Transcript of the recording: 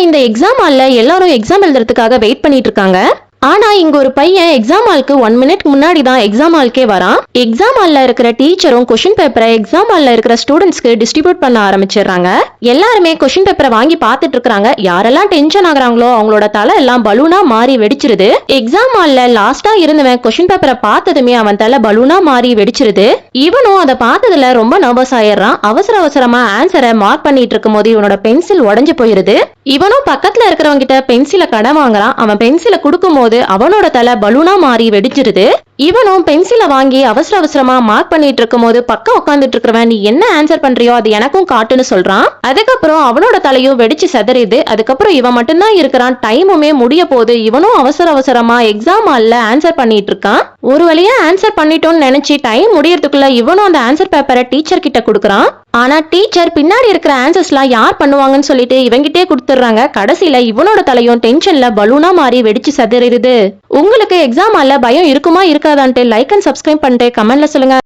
இந்த எக்ஸாம் ஹால்ல எல்லாரும் எக்ஸாம் எழுதுறதுக்காக வெயிட் பண்ணிட்டு இருக்காங்க. ஆனா இங்க ஒரு பையன் எக்ஸாம் ஹாலுக்கு 1 மினிட் முன்னாடி தான் எக்ஸாம் ஹாலுக்கே வரான். எக்ஸாம் ஹால்ல இருக்கிற டீச்சரும் கொஸ்டின் பேப்பரை எக்ஸாம் ஹால்ல இருக்கிற ஸ்டூடெண்ட்ஸ்க்கு டிஸ்ட்ரிபியூட் பண்ண ஆரம்பிச்சிடுறாங்க. எல்லாருமே கொஸ்டின் பேப்பரை வாங்கி பார்த்துட்டு இருக்காங்க. யாரெல்லாம் டென்ஷன் ஆகுறாங்களோ அவங்களோட தலை எல்லாம் பலூனா மாறி வெடிச்சிருது. எக்ஸாம் ஹால்ல லாஸ்டா இருந்தவன் கொஸ்டின் பேப்பரை பார்த்ததுமே அவன் தலை பலூனா மாறி வெடிச்சிருது. இவனும் அதை பார்த்ததுல ரொம்ப நர்வஸ் ஆயிடுறான். அவசர அவசரமா ஆன்சரை மார்க் பண்ணிட்டு இருக்கும் போது இவனோட பென்சில் உடஞ்சு போயிருது. இவனும் பக்கத்துல இருக்கிறவங்க கிட்ட பென்சிலை கடன் வாங்குறான். அவன் பென்சிலை கொடுக்கும் போது அவனோட தலை பலூனா மாறி வெடிச்சிருது. இவனும் பென்சிலை வாங்கி அவசர அவசரமா மார்க் பண்ணிட்டு இருக்கும் போது பக்கம் உட்காந்துட்டு இருக்கிறவன் நீ என்ன ஆன்சர் பண்றியோ அது எனக்கும் காட்டுன்னு சொல்றான். அதுக்கப்புறம் அவனோட தலையும் வெடிச்சு செதறிது. அதுக்கப்புறம் இவன் மட்டும்தான் இருக்கிறான். டைமுமே முடிய போது இவனும் அவசர அவசரமா எக்ஸாம் ஹால்ல ஆன்சர் பண்ணிட்டு இருக்கான். ஒரு வழியா ஆன்சர் பண்ணிட்டோம்னு நினைச்சு டைம் முடியறதுக்குள்ள இவனும் அந்த ஆன்சர் பேப்பரை டீச்சர் கிட்ட கொடுக்கறான். ஆனா டீச்சர் பின்னாடி இருக்கிற ஆன்சர்ஸ்லாம் யார் பண்ணுவாங்கன்னு சொல்லிட்டு இவங்கிட்டே கொடுத்துடுறாங்க. கடைசியில இவனோட தலையும் டென்ஷன்ல பலூனா மாறி வெடிச்சு செதறிடுது. உங்களுக்கு எக்ஸாம் ஹால்ல பயம் இருக்குமா இருக்காதான்ட்டு லைக் அண்ட் சப்ஸ்கிரைப் பண்ணிட்டு கமெண்ட்ல சொல்லுங்க.